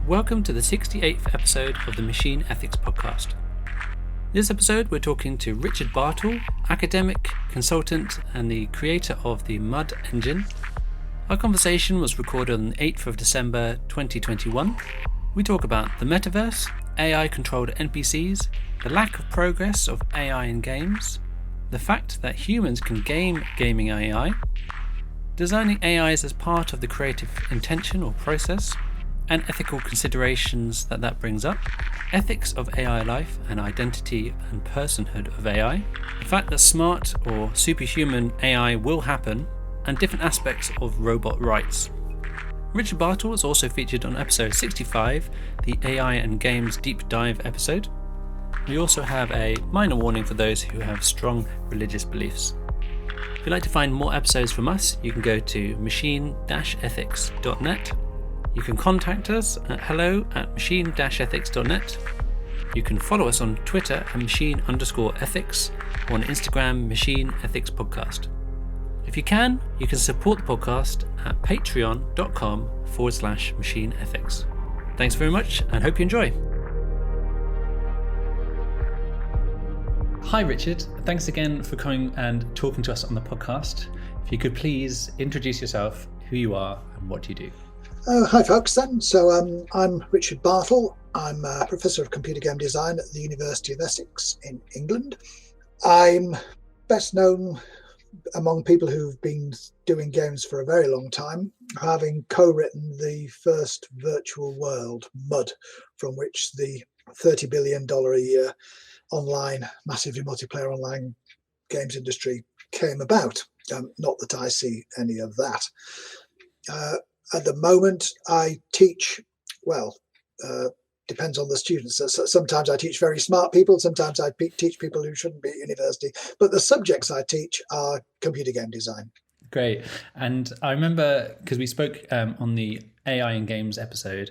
Welcome to the 68th episode of the Machine Ethics Podcast. This episode we're talking to Richard Bartle, academic, consultant and the creator of the MUD engine. Our conversation was recorded on the 8th of December 2021. We talk about the metaverse, AI-controlled NPCs, the lack of progress of AI in games, the fact that humans can game gaming AI, designing AIs as part of the creative intention or process, and ethical considerations that brings up, ethics of AI life and identity and personhood of AI, the fact that smart or superhuman AI will happen, and different aspects of robot rights. Richard Bartle is also featured on episode 65, the AI and Games Deep Dive episode. We also have a minor warning for those who have strong religious beliefs. If you'd like to find more episodes from us, you can go to machine-ethics.net. You can contact us at hello@machine-ethics.net. You can follow us on Twitter at machine_ethics or on Instagram Machine Ethics Podcast. If you can support the podcast at patreon.com/machine ethics. Thanks very much and hope you enjoy. Hi Richard, thanks again for coming and talking to us on the podcast. If you could please introduce yourself, who you are and what you do. Hi folks then. So I'm Richard Bartle. I'm a Professor of Computer Game Design at the University of Essex in England. I'm best known among people who've been doing games for a very long time, having co-written the first virtual world, MUD, from which the $30 billion a year online, massively multiplayer online games industry came about. Not that I see any of that. At the moment, I teach, depends on the students. So sometimes I teach very smart people, sometimes I teach people who shouldn't be at university. But the subjects I teach are computer game design. Great. And I remember, because we spoke on the AI and Games episode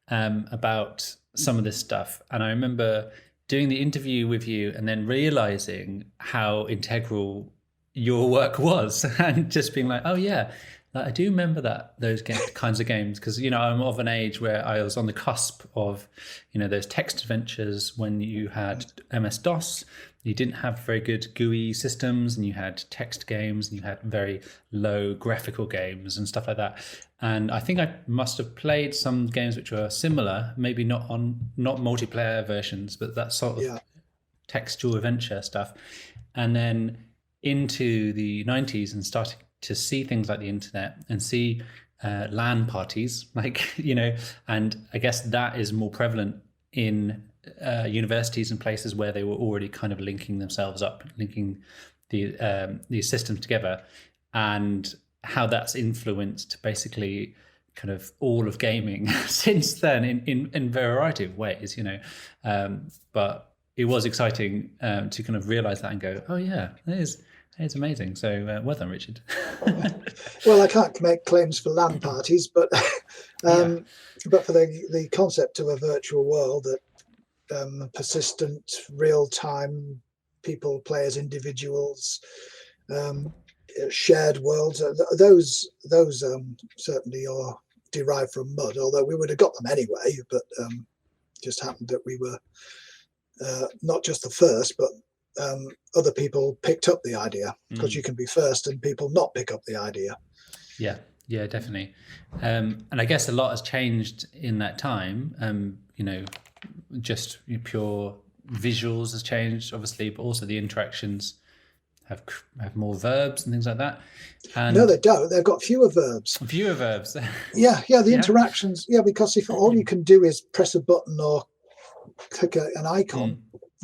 about some of this stuff. And I remember doing the interview with you and then realizing how integral your work was and just being like, oh yeah, I do remember those kinds of games because, I'm of an age where I was on the cusp of, those text adventures when you had MS-DOS, you didn't have very good GUI systems and you had text games and you had very low graphical games and stuff like that. And I think I must have played some games which were similar, maybe not multiplayer versions, but that sort of textual adventure stuff. And then into the 90s and starting to see things like the internet and see LAN parties, and I guess that is more prevalent in universities and places where they were already kind of linking themselves up, linking these systems together, and how that's influenced basically kind of all of gaming since then in a variety of ways, but it was exciting to kind of realize that and go, oh yeah, it's amazing. So well done, Richard. Well, I can't make claims for LAN parties, but for the concept of a virtual world that persistent, real-time, people play as individuals, shared worlds, those certainly are derived from MUD, although we would have got them anyway, but just happened that we were not just the first, but other people picked up the idea, because you can be first and people not pick up the idea. Yeah, definitely. And I guess a lot has changed in that time. Just pure visuals has changed, obviously, but also the interactions have more verbs and things like that. And no, they don't. They've got fewer verbs. Yeah, the interactions. Yeah, because if all you can do is press a button or click an icon,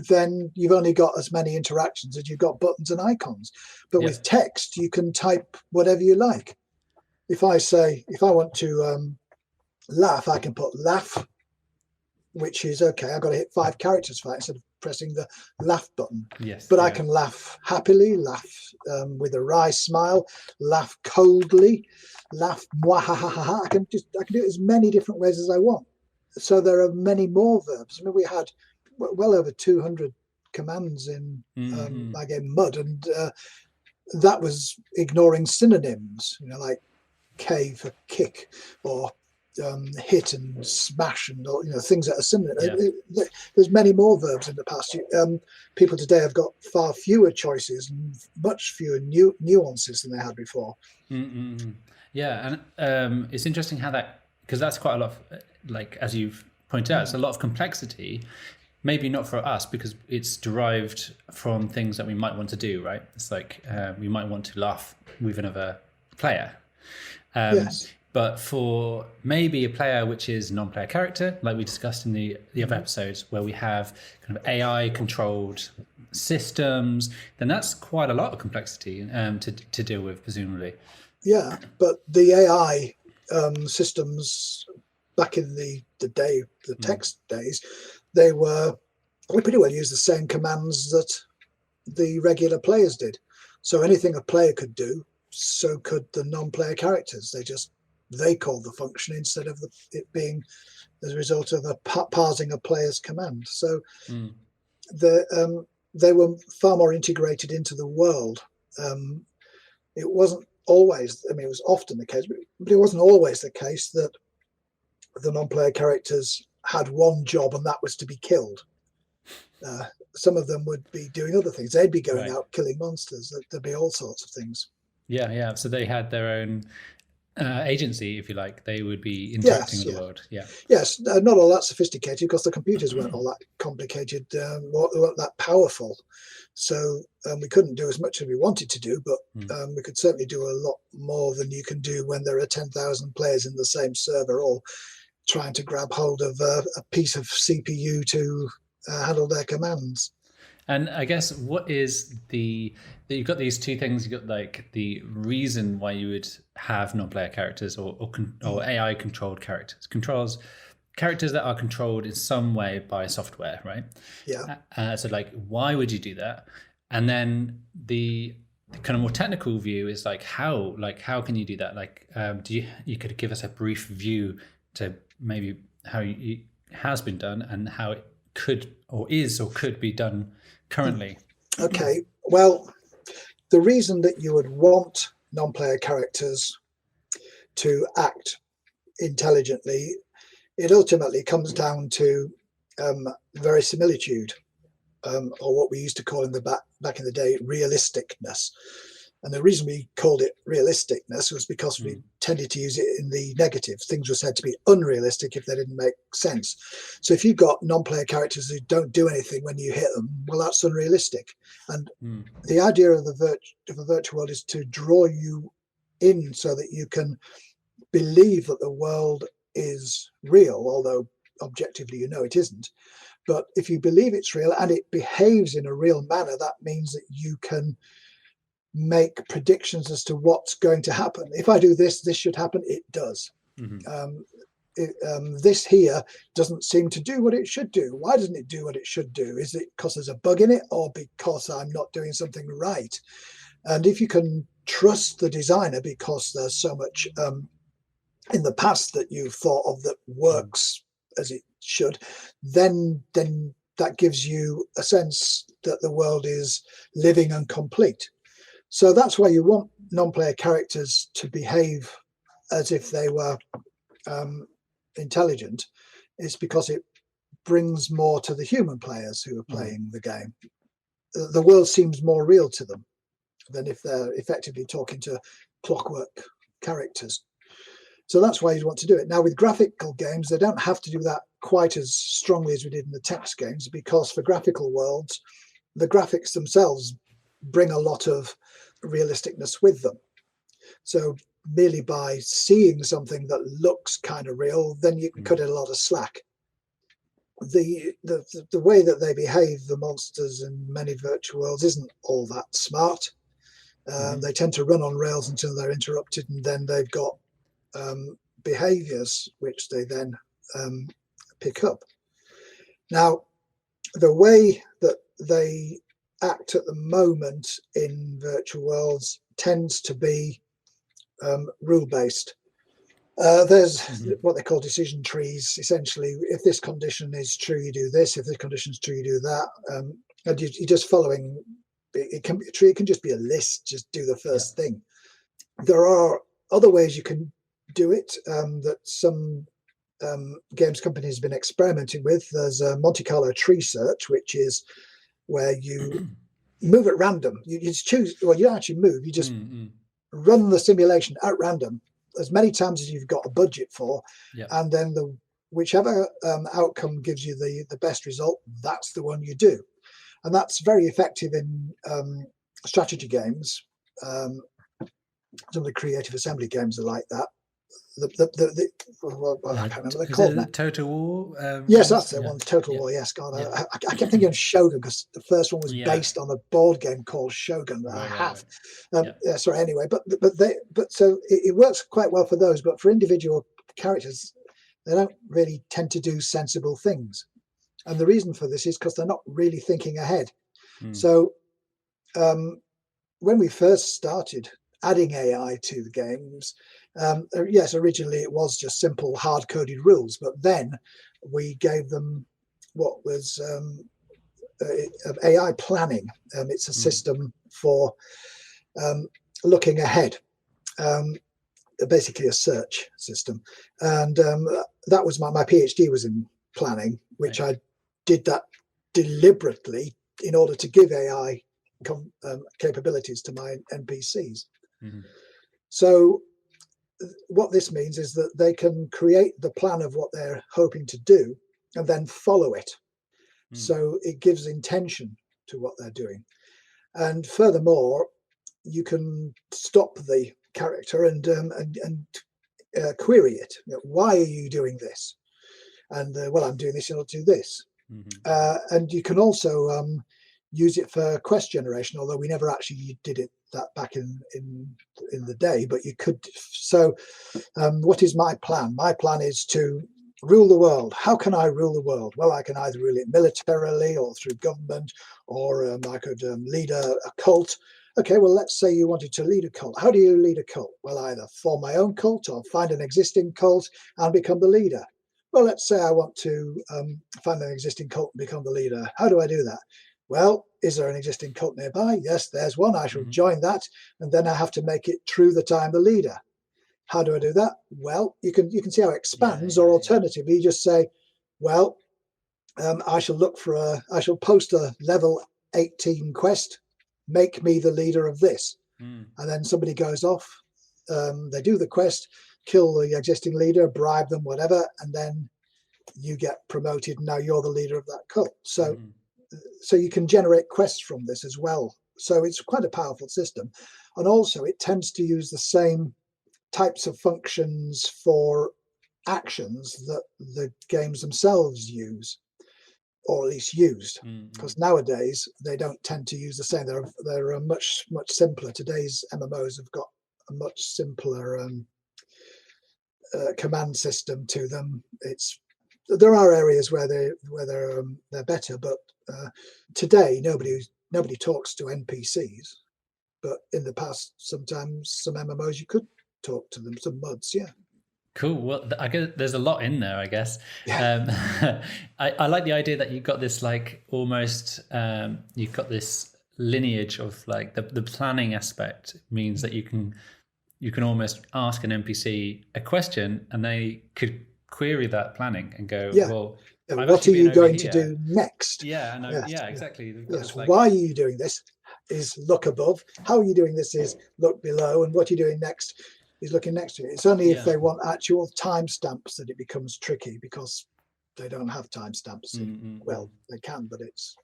then you've only got as many interactions as you've got buttons and icons. But with text, you can type whatever you like. If I want to laugh, I can put laugh, which is okay. I've got to hit 5 characters for that instead of pressing the laugh button. But I can laugh happily, laugh with a wry smile, laugh coldly, laugh mwahahaha. I can do it as many different ways as I want. So there are many more verbs. I mean, we had well over 200 commands in my game MUD, and that was ignoring synonyms, like K for kick, or hit and smash and things that are similar. There's many more verbs in the past. People today have got far fewer choices and much fewer nuances than they had before. Yeah, and it's interesting how that, because that's quite a lot of, like, as you've pointed out, it's a lot of complexity. Maybe not for us because it's derived from things that we might want to do, right? It's like we might want to laugh with another player. Yes. But for maybe a player which is non-player character, like we discussed in the other episodes, where we have kind of AI controlled systems, then that's quite a lot of complexity to deal with, presumably. Yeah, but the AI systems back in the text days, we pretty well used the same commands that the regular players did. So anything a player could do, so could the non-player characters. They called the function instead of it being as a result of parsing a player's command. So they were far more integrated into the world. It wasn't always, it was often the case, but it wasn't always the case that the non-player characters had one job, and that was to be killed. Some of them would be doing other things. They'd be going out killing monsters. There'd be all sorts of things. Yeah. So they had their own agency, if you like. They would be interacting with the world. Yes, not all that sophisticated because the computers weren't all that complicated, weren't that powerful. So we couldn't do as much as we wanted to do, but we could certainly do a lot more than you can do when there are 10,000 players in the same server, all trying to grab hold of a piece of CPU to handle their commands. And I guess what is you've got these two things. You've got like the reason why you would have non-player characters or AI controlled characters. Characters that are controlled in some way by software, right? Yeah. So like, why would you do that? And then the kind of more technical view is like, how can you do that? Like, you could give us a brief view to maybe how it has been done and how it could or could be done currently. Okay, well, the reason that you would want non-player characters to act intelligently, it ultimately comes down to verisimilitude, or what we used to call back in the day realisticness. And the reason we called it realisticness was because we tended to use it in the negative. Things were said to be unrealistic if they didn't make sense. So if you've got non-player characters who don't do anything when you hit them, well, that's unrealistic. And the idea of the virtual world is to draw you in so that you can believe that the world is real, although objectively you know it isn't. But if you believe it's real and it behaves in a real manner, that means that you can make predictions as to what's going to happen. If I do this should happen. It does. This here doesn't seem to do what it should do. Why doesn't it do what it should do? Is it because there's a bug in it, or because I'm not doing something right? And if you can trust the designer because there's so much in the past that you've thought of that works as it should, then that gives you a sense that the world is living and complete. So that's why you want non-player characters to behave as if they were intelligent. It's because it brings more to the human players who are playing the game. The world seems more real to them than if they're effectively talking to clockwork characters. So that's why you'd want to do it. Now, with graphical games, they don't have to do that quite as strongly as we did in the text games, because for graphical worlds, the graphics themselves bring a lot of realisticness with them. So merely by seeing something that looks kind of real, then you can cut it a lot of slack. The way that they behave, the monsters in many virtual worlds, isn't all that smart. They tend to run on rails until they're interrupted, and then they've got behaviors which they then pick up. Now, the way that they act at the moment in virtual worlds tends to be rule-based. There's what they call decision trees. Essentially, if this condition is true, you do this. If this condition is true, you do that. And you're just following. It can be a tree. It can just be a list. Just do the first thing. There are other ways you can do it, that some games companies have been experimenting with. There's a Monte Carlo tree search, which is where you move at random. You just choose, well, you don't actually move, you just run the simulation at random as many times as you've got a budget for, and then whichever outcome gives you the best result, that's the one you do. And that's very effective in strategy games. Some of the creative assembly games are like that. I can't remember what they're called now. Total War? Yes, that's the one. Total War. Yes, God, I kept thinking of Shogun because the first one was based on a board game called Shogun that I have. Sorry, anyway, but so it works quite well for those. But for individual characters, they don't really tend to do sensible things, and the reason for this is because they're not really thinking ahead. So when we first started adding AI to the games, yes, originally it was just simple hard-coded rules, but then we gave them what was AI planning. It's a system for looking ahead, basically a search system. And that was my PhD was in planning, which I did that deliberately in order to give AI capabilities to my NPCs. So what this means is that they can create the plan of what they're hoping to do and then follow it. So it gives intention to what they're doing. And furthermore, you can stop the character and query it. Why are you doing this? And well, I'm doing this in order to do this. And you can also use it for quest generation, although we never actually did it that back in the day, but you could. So what is my plan? My plan is to rule the world. How can I rule the world? Well, I can either rule it militarily or through government, or I could lead a cult. Okay, well, let's say you wanted to lead a cult. How do you lead a cult? Well, either form my own cult or find an existing cult and become the leader. Well, let's say I want to find an existing cult and become the leader. How do I do that? Well, is there an existing cult nearby? Yes, there's one. I shall join that, and then I have to make it true that I'm the leader. How do I do that? Well, you can see how it expands, or alternatively, you just say, well, I shall post a level 18 quest, make me the leader of this. And then somebody goes off, they do the quest, kill the existing leader, bribe them, whatever, and then you get promoted. And now you're the leader of that cult. So you can generate quests from this as well. So it's quite a powerful system. And also it tends to use the same types of functions for actions that the games themselves use, or at least used, because nowadays they don't tend to use the same. They're much simpler. Today's MMOs have got a much simpler command system to them. There are areas where they're better, but today nobody talks to NPCs. But in the past, sometimes some MMOs you could talk to them, some mods, Cool. Well, I guess there's a lot in there, I guess. I like the idea that you've got this almost you've got this lineage of the planning aspect means that you can almost ask an NPC a question and they could query that planning and go, well, what are you going to do next? Exactly. Yes. Why are you doing this is look above. How are you doing this is look below. And what you're doing next is looking next to it. It's only if they want actual timestamps that it becomes tricky, because they don't have timestamps. Well, they can, but it's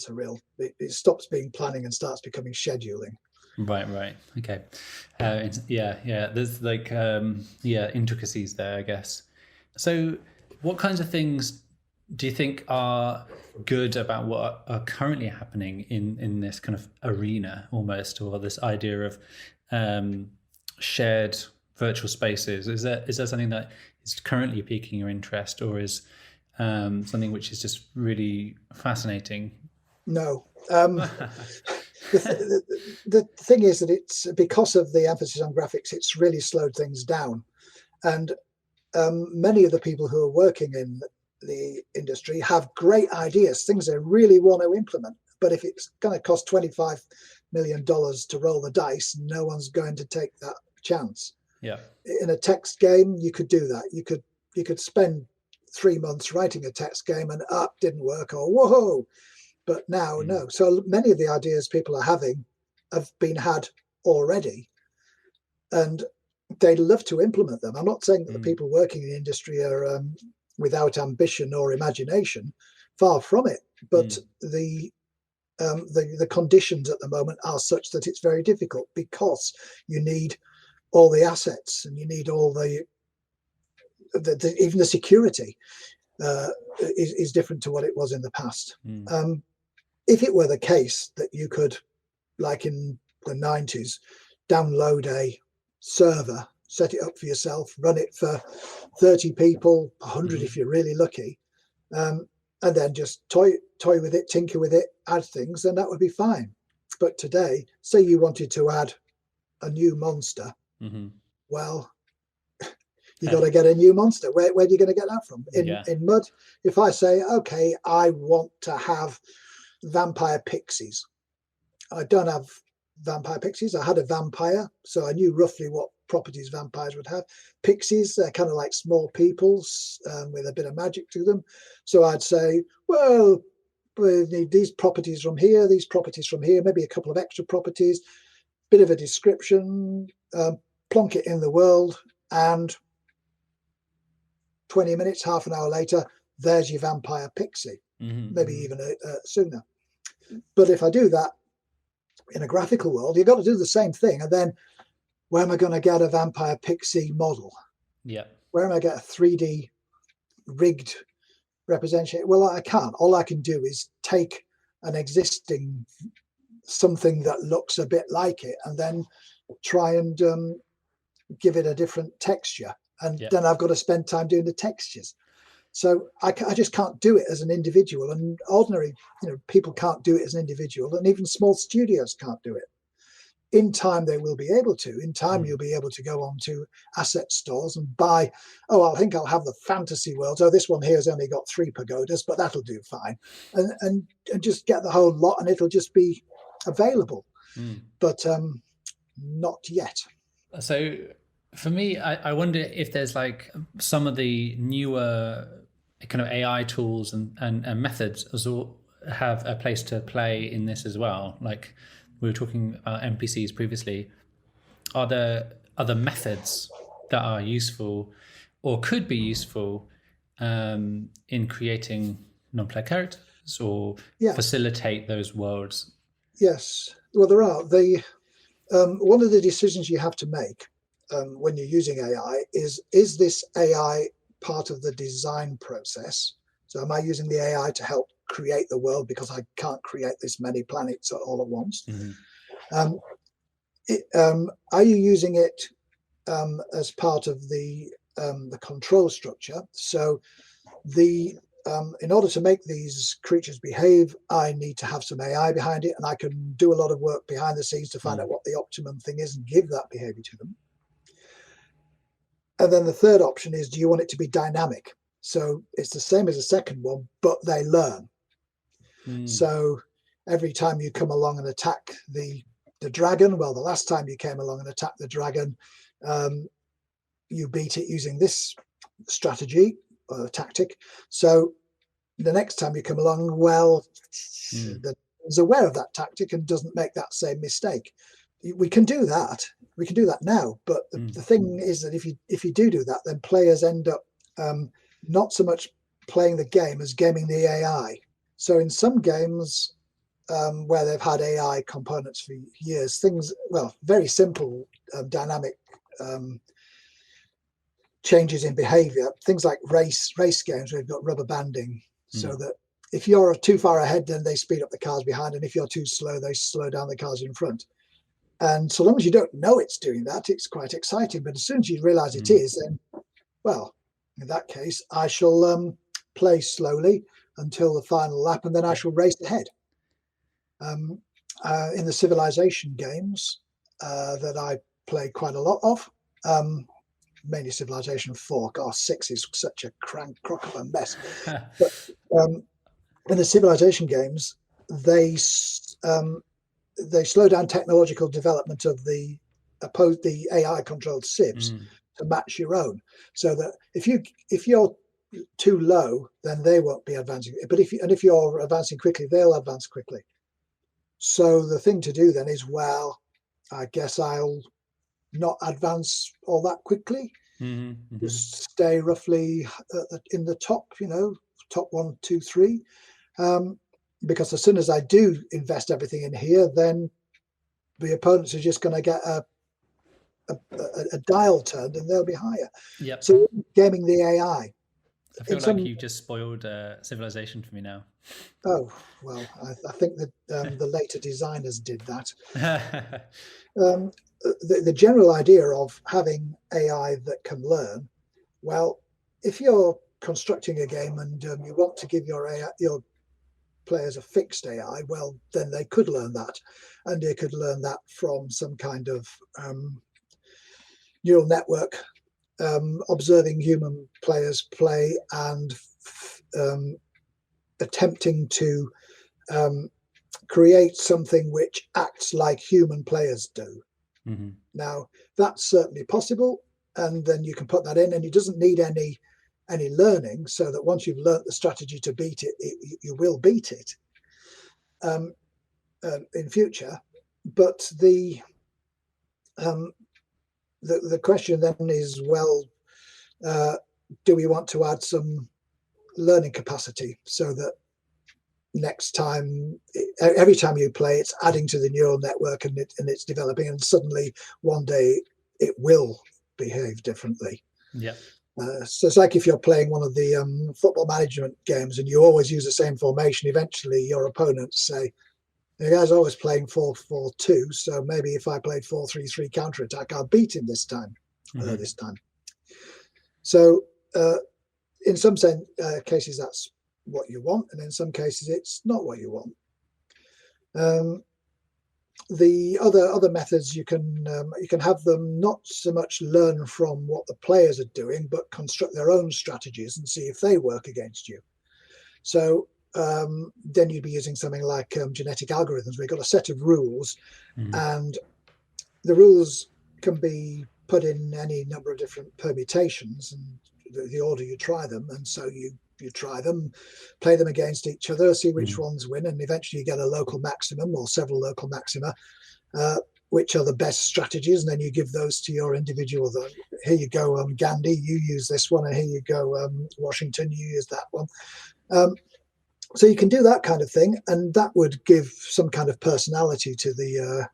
a real. It stops being planning and starts becoming scheduling. Right. Okay. There's intricacies there, I guess. So what kinds of things do you think are good about what are currently happening in this kind of arena almost, or this idea of shared virtual spaces? Is there something that is currently piquing your interest, or is something which is just really fascinating? No. The thing is that it's because of the emphasis on graphics, it's really slowed things down. And many of the people who are working in the industry have great ideas, things they really want to implement. But if it's going to cost $25 million to roll the dice, no one's going to take that chance. Yeah. In a text game, you could do that. You could spend 3 months writing a text game and didn't work, or whoa. But now, no. So many of the ideas people are having have been had already, and they'd love to implement them. I'm not saying that the people working in the industry are without ambition or imagination. Far from it. But the conditions at the moment are such that it's very difficult, because you need all the assets, and you need all the even the security is different to what it was in the past. If it were the case that you could, like in the 90s, download a server, set it up for yourself, run it for 30 people, 100 if you're really lucky, and then just toy with it, tinker with it, add things, then that would be fine. But today, say you wanted to add a new monster, well, you got to get a new monster. Where are you going to get that from? In Mud, if I say, okay, I want to have vampire pixies. I don't have vampire pixies. I had a vampire, so I knew roughly what properties vampires would have. Pixies, they're kind of like small peoples with a bit of magic to them. So I'd say, well, we need these properties from here, these properties from here, maybe a couple of extra properties, bit of a description, plonk it in the world, and 20 minutes, half an hour later, there's your vampire pixie, maybe even sooner. But if I do that in a graphical world, you've got to do the same thing. And then where am I going to get a vampire pixie model? Yeah. Where am I going to get a 3D rigged representation? Well, I can't. All I can do is take an existing something that looks a bit like it, and then try and give it a different texture. And then I've got to spend time doing the textures. So I just can't do it as an individual, and ordinary people can't do it as an individual, and even small studios can't do it. In time, they will be able to. In time, you'll be able to go on to asset stores and buy, I think I'll have the fantasy world. Oh, this one here has only got 3 pagodas, but that'll do fine. And just get the whole lot, and it'll just be available. But not yet. So for me, I wonder if there's like some of the newer kind of AI tools and methods also have a place to play in this as well. Like we were talking about NPCs previously. Are there other methods that are useful or could be useful in creating non-player characters or facilitate those worlds? Yes. Well, there are. One of the decisions you have to make when you're using AI is this AI part of the design process? So am I using the AI to help create the world because I can't create this many planets all at once? Are you using it as part of the control structure? So in order to make these creatures behave, I need to have some AI behind it, and I can do a lot of work behind the scenes to find out what the optimum thing is and give that behavior to them. And then the third option is, do you want it to be dynamic? So it's the same as the second one, but they learn. So every time you come along and attack the dragon, well, the last time you came along and attacked the dragon, you beat it using this strategy or tactic. So the next time you come along, well, is aware of that tactic and doesn't make that same mistake. We can do that. We can do that now. But the thing is that if you do that, then players end up not so much playing the game as gaming the AI. So in some games where they've had AI components for years, very simple dynamic changes in behavior, things like race games where you've got rubber banding, so that if you're too far ahead, then they speed up the cars behind, and if you're too slow, they slow down the cars in front. And so long as you don't know it's doing that, it's quite exciting. But as soon as you realize it is, then, well, in that case, I shall play slowly until the final lap, and then I shall race ahead. In the Civilization games that I play quite a lot of, mainly Civilization 4. God, 6 is such a crock of a mess. But in the Civilization games, they slow down technological development of the the AI controlled sieves to match your own, so that if you're too low, then they won't be advancing. But if you're advancing quickly, they'll advance quickly. So the thing to do then is, well, I guess I'll not advance all that quickly. Just stay roughly in the top, top 1, 2, 3. Because as soon as I do invest everything in here, then the opponents are just going to get a dial turned and they'll be higher. Yep. So gaming the AI. I feel like you just spoiled Civilization for me now. Oh, well, I think that the later designers did that. The general idea of having AI that can learn, well, if you're constructing a game and you want to give your players a fixed AI, well, then they could learn that. And they could learn that from some kind of neural network, observing human players play and attempting to create something which acts like human players do. Now, that's certainly possible, and then you can put that in, and it doesn't need any learning, so that once you've learnt the strategy to beat it, you will beat it in future. But the question then is, well, do we want to add some learning capacity so that next time, every time you play, it's adding to the neural network and it's developing, and suddenly one day it will behave differently. Yeah. So it's like if you're playing one of the football management games and you always use the same formation, eventually your opponents say, the guy's always playing 4-4-2, so maybe if I played 4-3-3 counter-attack, I'll beat him this time. So in some cases, that's what you want, and in some cases, it's not what you want. The other methods, you can have them not so much learn from what the players are doing, but construct their own strategies and see if they work against you. So then you'd be using something like genetic algorithms. We've got a set of rules, and the rules can be put in any number of different permutations and the order you try them. And so you try them, play them against each other, see which ones win, and eventually you get a local maximum or several local maxima, which are the best strategies, and then you give those to your individual. Here you go, Gandhi, you use this one, and here you go, Washington, you use that one. So you can do that kind of thing, and that would give some kind of personality to the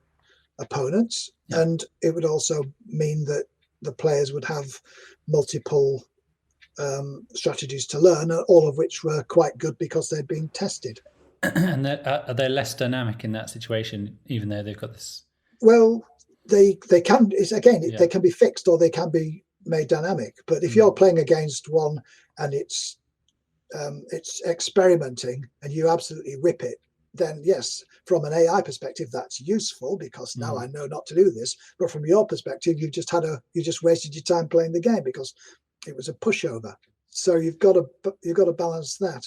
opponents, and it would also mean that the players would have multiple strategies to learn, all of which were quite good because they'd been tested. And are they less dynamic in that situation, even though they've got this? Well, they can. They can be fixed or they can be made dynamic. But if you're playing against one and it's experimenting and you absolutely whip it, then yes, from an AI perspective, that's useful because now I know not to do this. But from your perspective, you just wasted your time playing the game because it was a pushover. So you've got to balance that.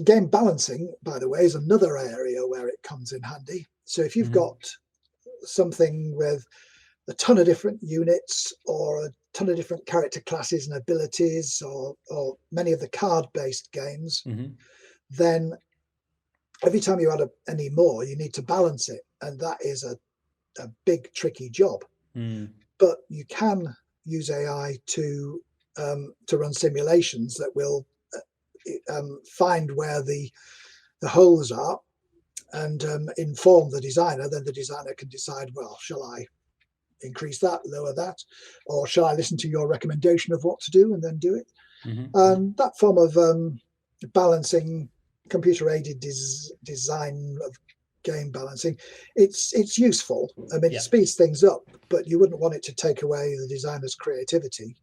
Game balancing, by the way, is another area where it comes in handy. So if you've got something with a ton of different units or a ton of different character classes and abilities, or many of the card-based games, then every time you add any more, you need to balance it, and that is a big, tricky job. But you can use AI to run simulations that will find where the holes are and inform the designer. Then the designer can decide, well, shall I increase that, lower that, or shall I listen to your recommendation of what to do and then do it? That form of balancing, computer-aided design of game balancing, it's useful. I mean, it speeds things up, but you wouldn't want it to take away the designer's creativity,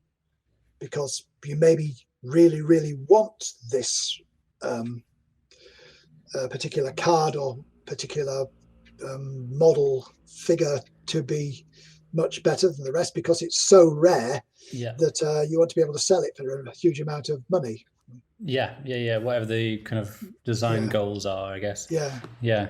because you maybe really, really want this particular card or particular model figure to be much better than the rest because it's so rare that you want to be able to sell it for a huge amount of money. Whatever the kind of design goals are, I guess. Yeah.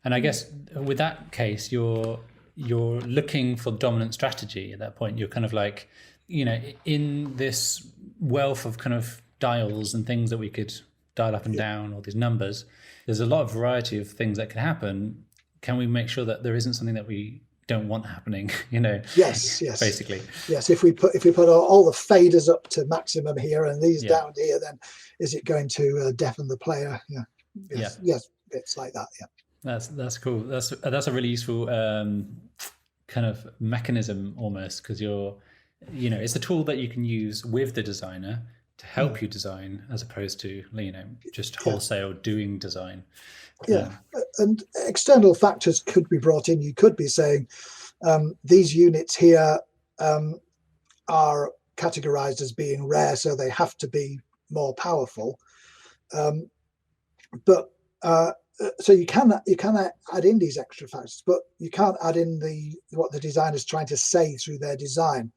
And I guess with that case, you're you're looking for dominant strategy at that point. You're kind of like, in this wealth of kind of dials and things that we could dial up and down, all these numbers, there's a lot of variety of things that could happen. Can we make sure that there isn't something that we don't want happening? Yes. Basically. Yes. If we put all the faders up to maximum here and these down here, then is it going to deafen the player? Yeah. Yes. It's like that. Yeah. That's cool. That's a really useful kind of mechanism almost, because it's a tool that you can use with the designer to help you design, as opposed to just wholesale doing design. And external factors could be brought in. You could be saying these units here are categorized as being rare, so they have to be more powerful. But so you can add in these extra factors, but you can't add in what the designer's trying to say through their design,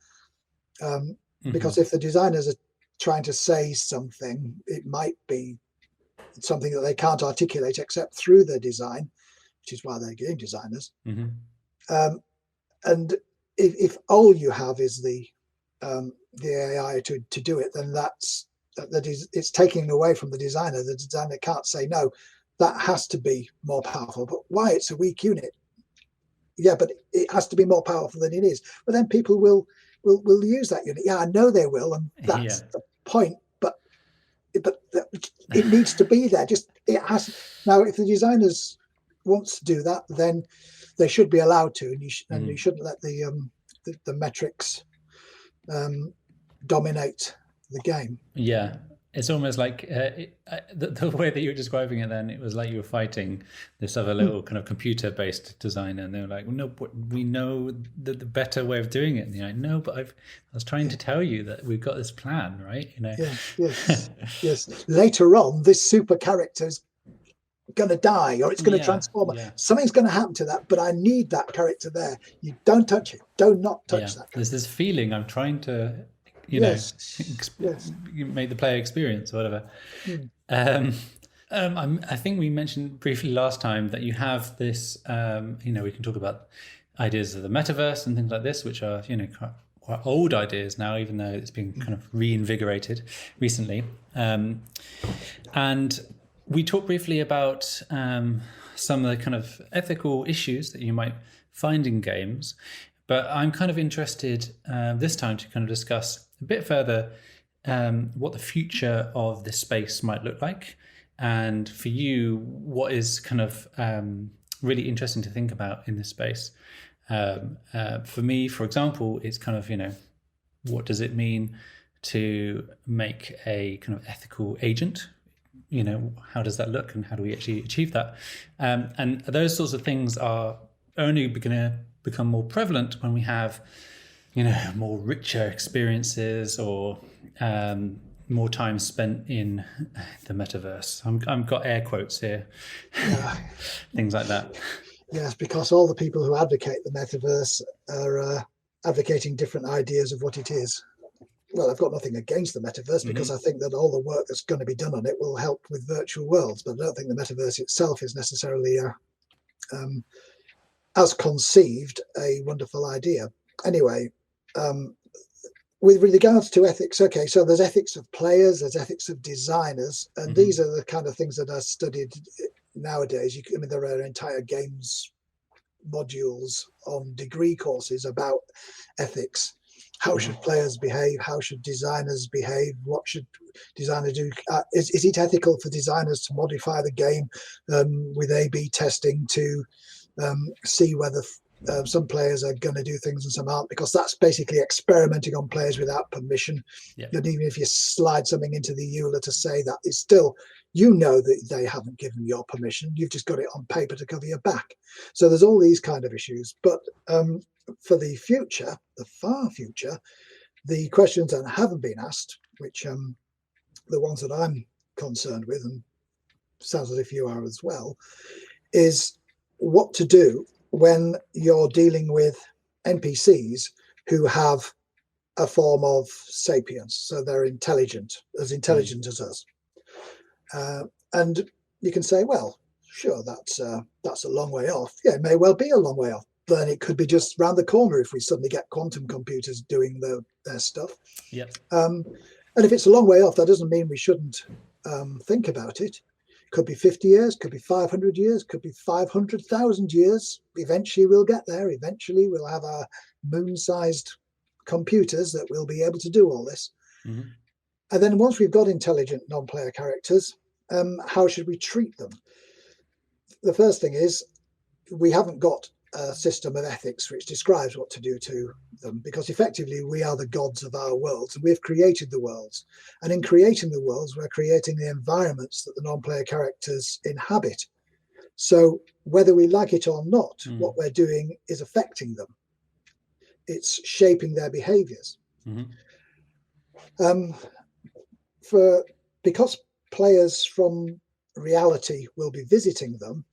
because if the designers are trying to say something, it might be something that they can't articulate except through their design, which is why they're game designers. And if all you have is the AI to do it, then it's taking away from the designer. The designer can't say, no, that has to be more powerful. But why? It's a weak unit. Yeah, but it has to be more powerful than it is. But then people will use that unit. Yeah, I know they will, and that's the point. But it needs to be there. It has. Now, if the designers wants to do that, then they should be allowed to, and you shouldn't let the metrics dominate the game. Yeah, it's almost like the way that you were describing it. Then it was like you were fighting this other little kind of computer-based designer, and they were like, well, "No, but we know the better way of doing it." And you're like, "No, but I was trying to tell you that we've got this plan, right?" Yes. Later on, this super character is going to die, or it's going to transform. Something's going to happen to that, but I need that character there. You don't touch it. Do not touch that. There's this feeling I'm trying to, make the player experience or whatever. I think we mentioned briefly last time that you have this, we can talk about ideas of the metaverse and things like this, which are, quite old ideas now, even though it's been kind of reinvigorated recently. And we talked briefly about some of the kind of ethical issues that you might find in games, but I'm kind of interested this time to kind of discuss a bit further what the future of this space might look like. And for you, what is kind of really interesting to think about in this space? For me, for example, it's kind of, what does it mean to make a kind of ethical agent? How does that look, and how do we actually achieve that? And those sorts of things are only going to become more prevalent when we have, more richer experiences or more time spent in the metaverse. I've got air quotes here, things like that. Yes, because all the people who advocate the metaverse are advocating different ideas of what it is. Well, I've got nothing against the metaverse, because I think that all the work that's going to be done on it will help with virtual worlds, but I don't think the metaverse itself is necessarily, as conceived, a wonderful idea. Anyway, with regards to ethics, okay, so there's ethics of players, there's ethics of designers, and these are the kind of things that are studied nowadays. There are entire games modules on degree courses about ethics. How should players behave? How should designers behave? What should designers do? Is it ethical for designers to modify the game with A/B testing to see whether some players are going to do things and some aren't? Because that's basically experimenting on players without permission. And even if you slide something into the EULA to say that, it's still, that they haven't given your permission. You've just got it on paper to cover your back. So there's all these kind of issues. But for the future, the far future, the questions that haven't been asked, which the ones that I'm concerned with, and sounds as if you are as well, is what to do when you're dealing with NPCs who have a form of sapience, so they're intelligent as us. And you can say, well, sure, that's a long way off. Yeah, it may well be a long way off. then it could be just round the corner if we suddenly get quantum computers doing their stuff. Yep. And if it's a long way off, that doesn't mean we shouldn't think about it. Could be 50 years, could be 500 years, could be 500,000 years. Eventually we'll get there. Eventually we'll have our moon-sized computers that will be able to do all this. Mm-hmm. And then once we've got intelligent non-player characters, how should we treat them? The first thing is we haven't got a system of ethics which describes what to do to them, because effectively we are the gods of our worlds and we've created the worlds. And in creating the worlds, we're creating the environments that the non-player characters inhabit. So whether we like it or not, what we're doing is affecting them. It's shaping their behaviors. Mm-hmm. Because players from reality will be visiting them,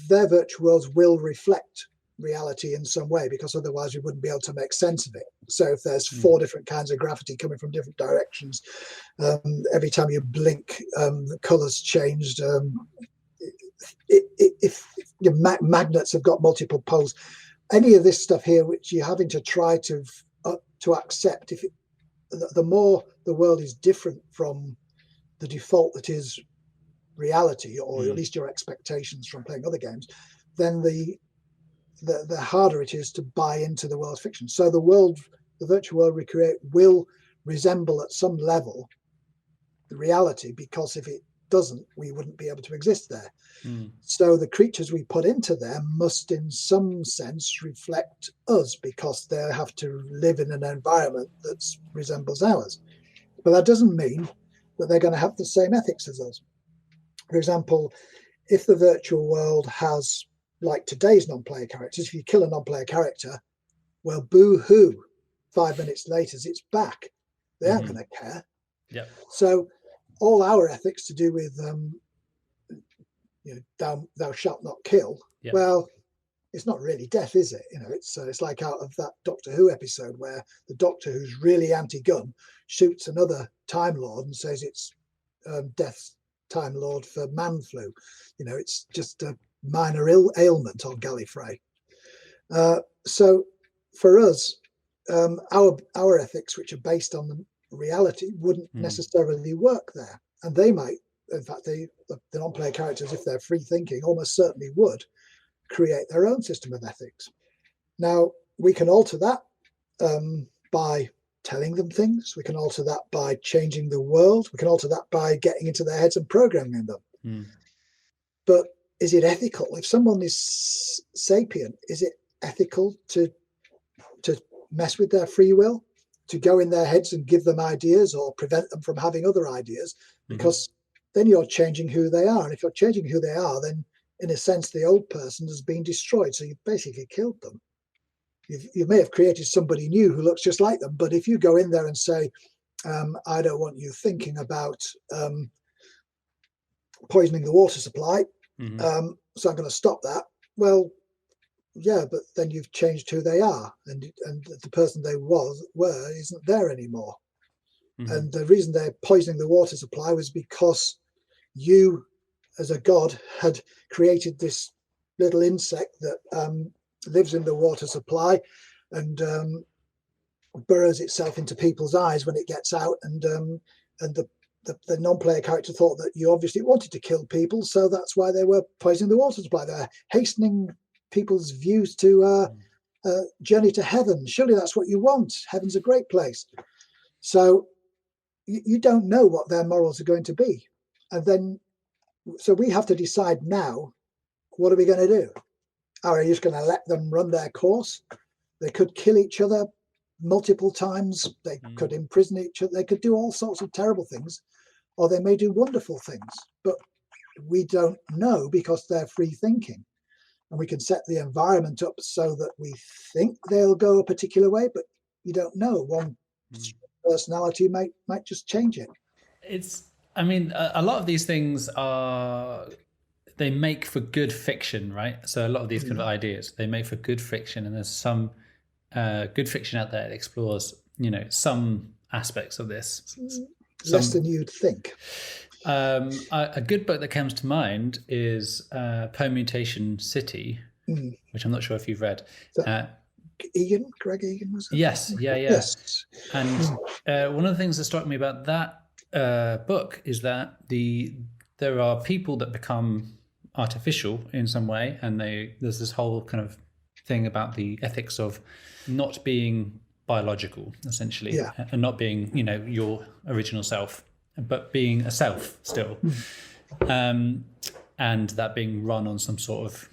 their virtual worlds will reflect reality in some way, because otherwise we wouldn't be able to make sense of it. So if there's 4 different kinds of gravity coming from different directions, every time you blink, the colors changed. If your magnets have got multiple poles, any of this stuff here, which you're having to try to accept, the more the world is different from the default that is reality, or at least your expectations from playing other games, then the harder it is to buy into the world's fiction. So the virtual world we create will resemble at some level the reality, because if it doesn't, we wouldn't be able to exist there. So the creatures we put into them must in some sense reflect us, because they have to live in an environment that resembles ours. But that doesn't mean that they're going to have the same ethics as us. For example, if the virtual world has, like today's non-player characters, if you kill a non-player character, well, boo-hoo, 5 minutes later, it's back. They aren't going to care. Yep. So all our ethics to do with thou shalt not kill, well, it's not really death, is it? It's like out of that Doctor Who episode where the Doctor, who's really anti-gun, shoots another Time Lord and says it's death's Time Lord for man flu. It's just a minor ailment on Gallifrey. So for us, our ethics, which are based on the reality, wouldn't necessarily work there. And they might, in fact, the non-player characters, if they're free thinking, almost certainly would create their own system of ethics. Now, we can alter that by telling them things. We can alter that by changing the world. We can alter that by getting into their heads and programming them. But is it ethical? If someone is sapient, is it ethical to mess with their free will, to go in their heads and give them ideas or prevent them from having other ideas? Because then you're changing who they are. And if you're changing who they are, then in a sense, the old person has been destroyed. So you've basically killed them. You may have created somebody new who looks just like them. But if you go in there and say, I don't want you thinking about poisoning the water supply, so I'm going to stop that. Well, yeah, but then you've changed who they are, and the person they were isn't there anymore. And the reason they're poisoning the water supply was because you, as a god, had created this little insect that lives in the water supply and burrows itself into people's eyes when it gets out, and the non-player character thought that you obviously wanted to kill people, so that's why they were poisoning the water supply. They're hastening people's views to journey to heaven. Surely that's what you want. Heaven's a great place. So you don't know what their morals are going to be. And then, so we have to decide now, what are we going to do? Are we just going to let them run their course? They could kill each other multiple times. They could imprison each other. They could do all sorts of terrible things, or they may do wonderful things. But we don't know, because they're free thinking. And we can set the environment up so that we think they'll go a particular way, but you don't know. One personality might just change it. A lot of these things they make for good fiction, right? So a lot of these kind of ideas, they make for good fiction, and there's some good fiction out there that explores, some aspects of this. Less than you'd think. A good book that comes to mind is Permutation City which I'm not sure if you've read. Greg Egan, was it? Yes, yeah. Yes. And one of the things that struck me about that book is that there are people that become artificial in some way, and there's this whole kind of thing about the ethics of not being biological, essentially, and not being, your original self, but being a self still. And that being run on some sort of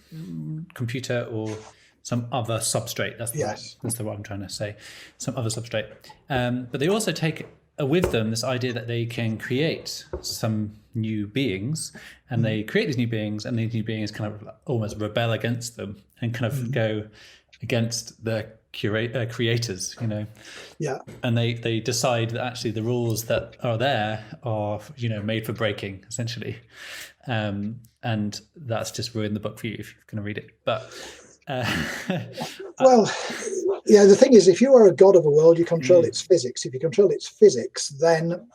computer or some other substrate. That's the what I'm trying to say. Some other substrate. But they also take with them this idea that they can create some new beings, and they create these new beings, and these new beings kind of almost rebel against them and kind of go against the creators, and they decide that actually the rules that are there are made for breaking, essentially, and that's just ruined the book for you if you're going to read it. But the thing is, if you are a god of a world, you control its physics. If you control its physics, then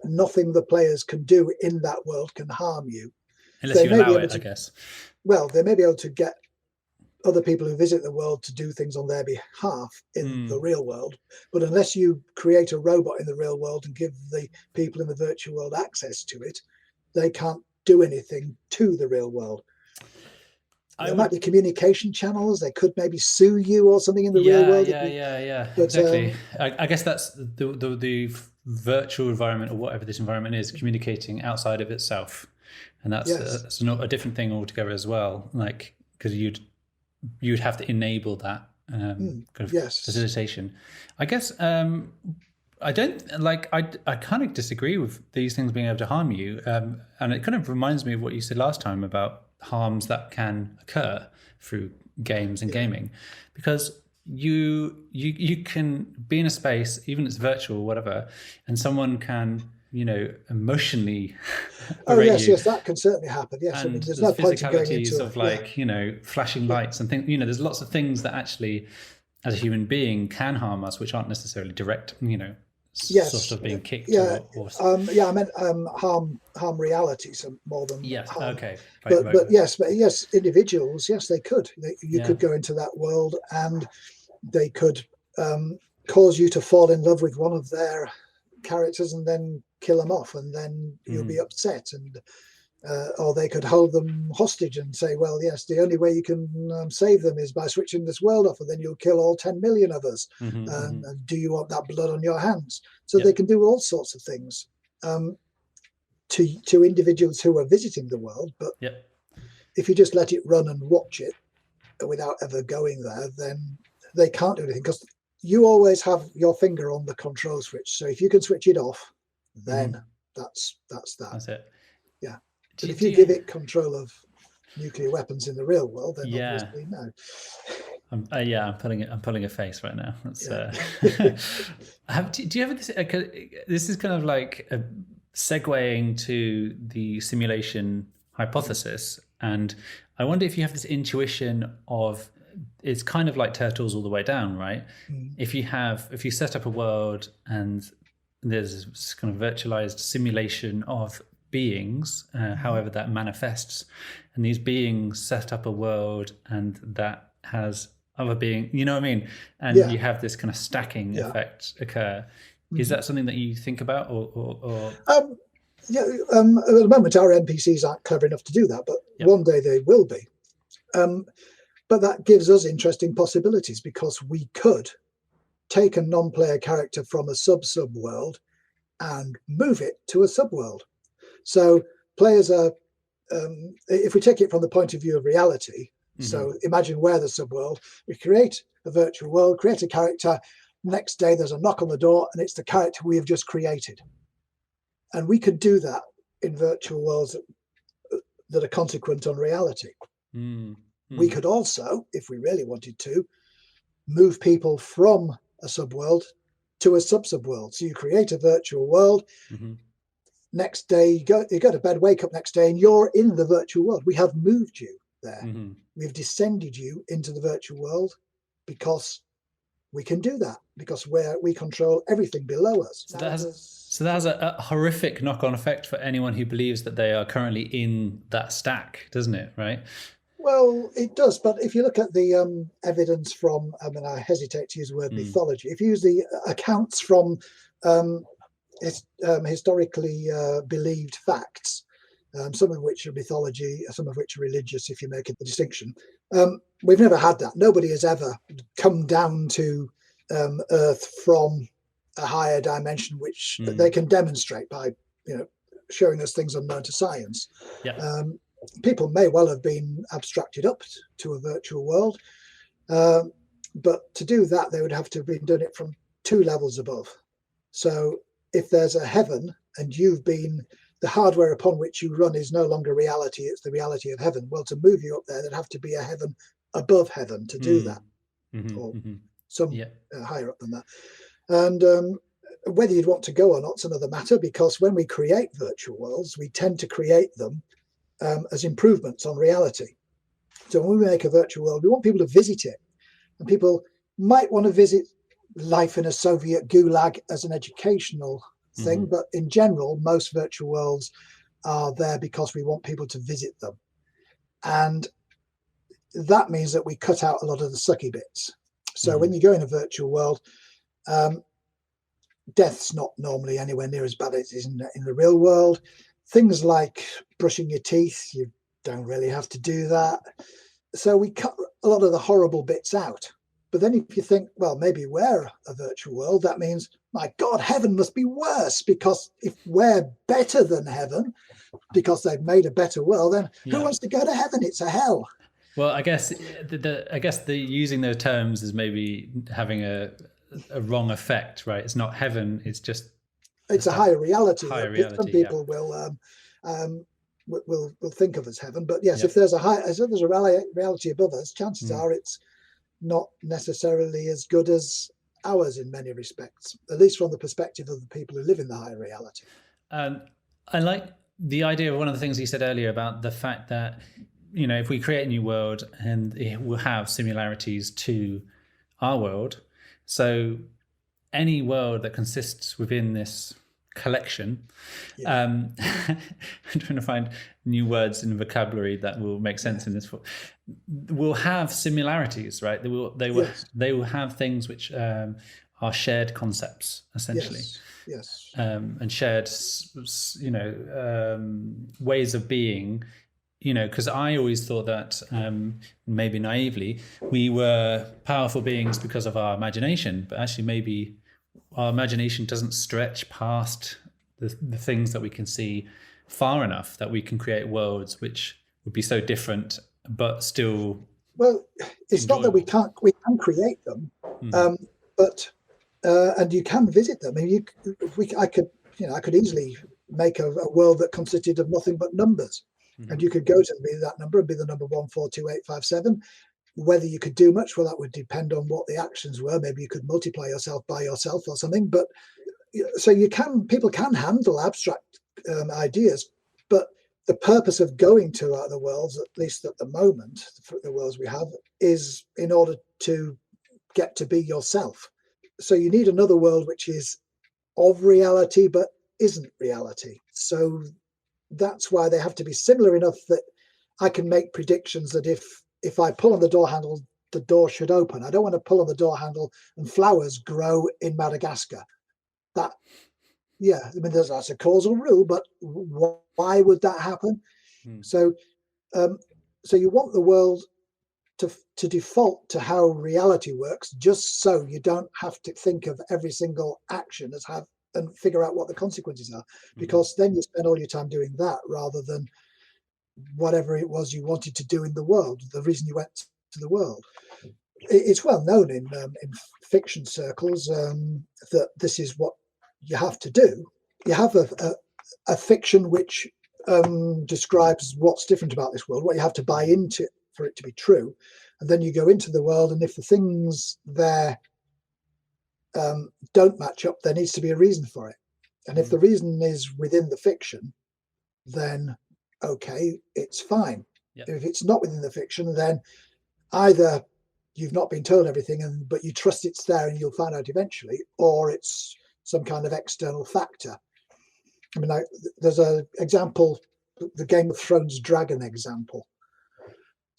nothing the players can do in that world can harm you, unless you allow it, I guess. Well, they may be able to get other people who visit the world to do things on their behalf in the real world, but unless you create a robot in the real world and give the people in the virtual world access to it, they can't do anything to the real world. There might be communication channels. They could maybe sue you or something in the real world. But, exactly. I guess that's the virtual environment, or whatever this environment is, communicating outside of itself, and that's not a different thing altogether as well. Like, because you'd have to enable that kind of facilitation. I guess I don't like. I kind of disagree with these things being able to harm you, and it kind of reminds me of what you said last time about harms that can occur through games and gaming, because you can be in a space, even if it's virtual or whatever, and someone can emotionally yes, that can certainly happen. Yes, and there's no point in going into of flashing lights and things. There's lots of things that actually, as a human being, can harm us, which aren't necessarily direct. Sort of being kicked. I meant harm reality, so more than harm. Okay. But yes, individuals, yes, they could. You could go into that world, and they could cause you to fall in love with one of their characters and then kill them off, and then you'll be upset, and or they could hold them hostage and say, well, yes, the only way you can save them is by switching this world off, and then you'll kill all 10 million of us. And do you want that blood on your hands? So they can do all sorts of things to individuals who are visiting the world. But if you just let it run and watch it without ever going there, then they can't do anything, because you always have your finger on the control switch. So if you can switch it off, then that's that. That's it. Yeah. But if you give it control of nuclear weapons in the real world, then obviously no. I'm pulling a face right now. That's, do you have this? This is kind of like a segueing to the simulation hypothesis, and I wonder if you have this intuition of, it's kind of like Turtles all the way down, right? If you set up a world and there's this kind of virtualized simulation of beings, however that manifests, and these beings set up a world and that has other being, you know what I mean? And you have this kind of stacking effect occur. Is that something that you think about, or? At the moment our NPCs aren't clever enough to do that, but one day they will be. But that gives us interesting possibilities, because we could take a non-player character from a sub world and move it to a sub world. So players are, if we take it from the point of view of reality, so imagine we're the subworld, we create a virtual world, create a character, next day there's a knock on the door and it's the character we have just created. And we could do that in virtual worlds that are consequent on reality. We could also, if we really wanted to, move people from a subworld to a sub-subworld. So you create a virtual world. Next day, you go to bed, wake up next day, and you're in the virtual world. We have moved you there. We've descended you into the virtual world, because we can do that, because we control everything below us. So that has a horrific knock-on effect for anyone who believes that they are currently in that stack, doesn't it? Right? Well, it does, but if you look at the evidence from, I mean, I hesitate to use the word mythology. If you use the accounts from historically believed facts, some of which are mythology, some of which are religious, if you make a distinction, we've never had that. Nobody has ever come down to Earth from a higher dimension, which they can demonstrate by, showing us things unknown to science. Yeah. People may well have been abstracted up to a virtual world, but to do that, they would have to have been doing it from 2 levels above. So if there's a heaven and the hardware upon which you run is no longer reality, it's the reality of heaven. Well, to move you up there, there'd have to be a heaven above heaven to do that, or some higher up than that. And whether you'd want to go or not is another matter, because when we create virtual worlds, we tend to create them as improvements on reality. So when we make a virtual world, we want people to visit it. And people might want to visit life in a Soviet gulag as an educational thing, but in general, most virtual worlds are there because we want people to visit them. And that means that we cut out a lot of the sucky bits. So when you go in a virtual world, death's not normally anywhere near as bad as it is in the real world. Things like brushing your teeth, you don't really have to do that. So we cut a lot of the horrible bits out. But then if you think, well, maybe we're a virtual world, that means, my God, heaven must be worse, because if we're better than heaven, because they've made a better world, then who wants to go to heaven? It's a hell. Well, I guess the using those terms is maybe having a wrong effect, right? It's not heaven. It's just a higher reality. Some people will think of as heaven, but yes, if there's a reality above us, chances are it's not necessarily as good as ours in many respects, at least from the perspective of the people who live in the higher reality. I like the idea of one of the things you said earlier about the fact that, if we create a new world and it will have similarities to our world, so any world that consists within this collection, I'm trying to find new words in vocabulary that will make sense in this, will have similarities, right? They will have things which are shared concepts, essentially. Yes. And shared, ways of being. Because I always thought that, maybe naively, we were powerful beings because of our imagination, but actually maybe our imagination doesn't stretch past the things that we can see far enough that we can create worlds which would be so different, but still. Well, it's enjoyable. Not that we can create them, but and you can visit them. I mean, I could easily make a world that consisted of nothing but numbers. And you could go to be that number and be the number 142857. Whether you could do much, well, that would depend on what the actions were. Maybe you could multiply yourself by yourself or something. But so people can handle abstract ideas, but the purpose of going to other worlds, at least at the moment, the worlds we have, is in order to get to be yourself. So you need another world which is of reality but isn't reality. So that's why they have to be similar enough that I can make predictions that if I pull on the door handle, the door should open. I don't want to pull on the door handle and flowers grow in Madagascar. I mean, that's a causal rule, but why would that happen? So you want the world to default to how reality works, just so you don't have to think of every single action and figure out what the consequences are, because then you spend all your time doing that rather than whatever it was you wanted to do in the world, the reason you went to the world. It's well known in fiction circles that this is what you have to do. You have a fiction which describes what's different about this world, what you have to buy into for it to be true, and then you go into the world, and if the things there don't match up, there needs to be a reason for it. And if the reason is within the fiction, then okay, it's fine. If it's not within the fiction, then either you've not been told everything, but you trust it's there and you'll find out eventually, or it's some kind of external factor. I mean, there's an example, the Game of Thrones dragon example.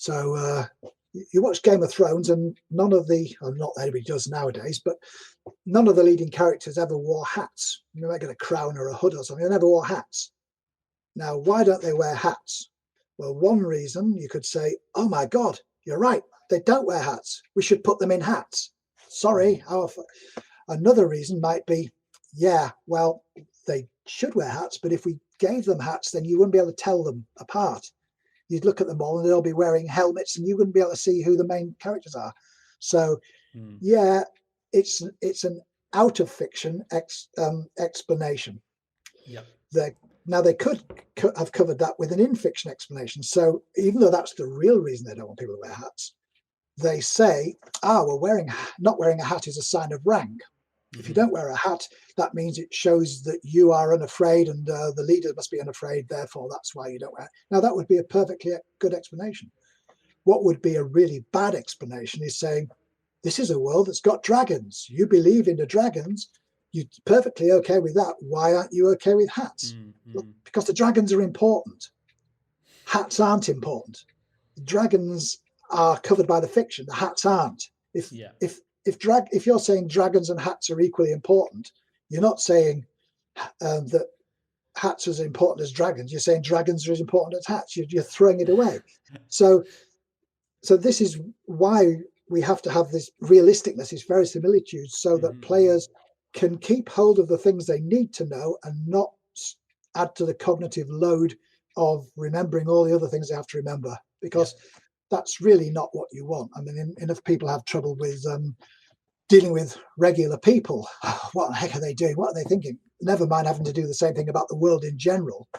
So you watch Game of Thrones, and none of the, not that anybody does nowadays, but none of the leading characters ever wore hats. They might get a crown or a hood or something. They never wore hats. Now, why don't they wear hats? Well, one reason you could say, oh my God, you're right. They don't wear hats. We should put them in hats. Sorry. Another reason might be, yeah, well, they should wear hats, but if we gave them hats, then you wouldn't be able to tell them apart. You'd look at them all and they'll be wearing helmets and you wouldn't be able to see who the main characters are. So, yeah, it's an out of fiction explanation. Yep. Now, they could have covered that with an in-fiction explanation. So even though that's the real reason they don't want people to wear hats, they say, well, not wearing a hat is a sign of rank. If you don't wear a hat, that means it shows that you are unafraid and the leader must be unafraid. Therefore, that's why you don't wear it. Now, that would be a perfectly good explanation. What would be a really bad explanation is saying, this is a world that's got dragons. You believe in the dragons. You're perfectly okay with that. Why aren't you okay with hats? Look, because the dragons are important. Hats aren't important. The dragons are covered by the fiction. The hats aren't. If you're saying dragons and hats are equally important, you're not saying that hats are as important as dragons. You're saying dragons are as important as hats. You're throwing it away. So this is why we have to have this realisticness, this verisimilitude, so that players can keep hold of the things they need to know and not add to the cognitive load of remembering all the other things they have to remember, because that's really not what you want. I mean, enough people have trouble with dealing with regular people. What the heck are they doing? What are they thinking? Never mind having to do the same thing about the world in general.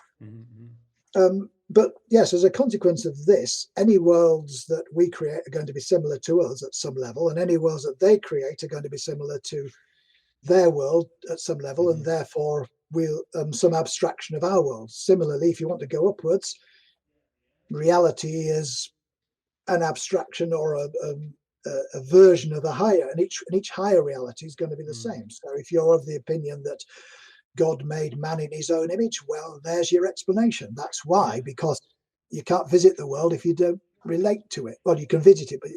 But yes, as a consequence of this, any worlds that we create are going to be similar to us at some level, and any worlds that they create are going to be similar to their world at some level, and therefore we'll some abstraction of our world. Similarly, if you want to go upwards, reality is an abstraction or a version of a higher, and each higher reality is going to be the same. So if you're of the opinion that God made man in his own image, well, there's your explanation. That's why, because you can't visit the world if you don't relate to it. Well, you can visit it, but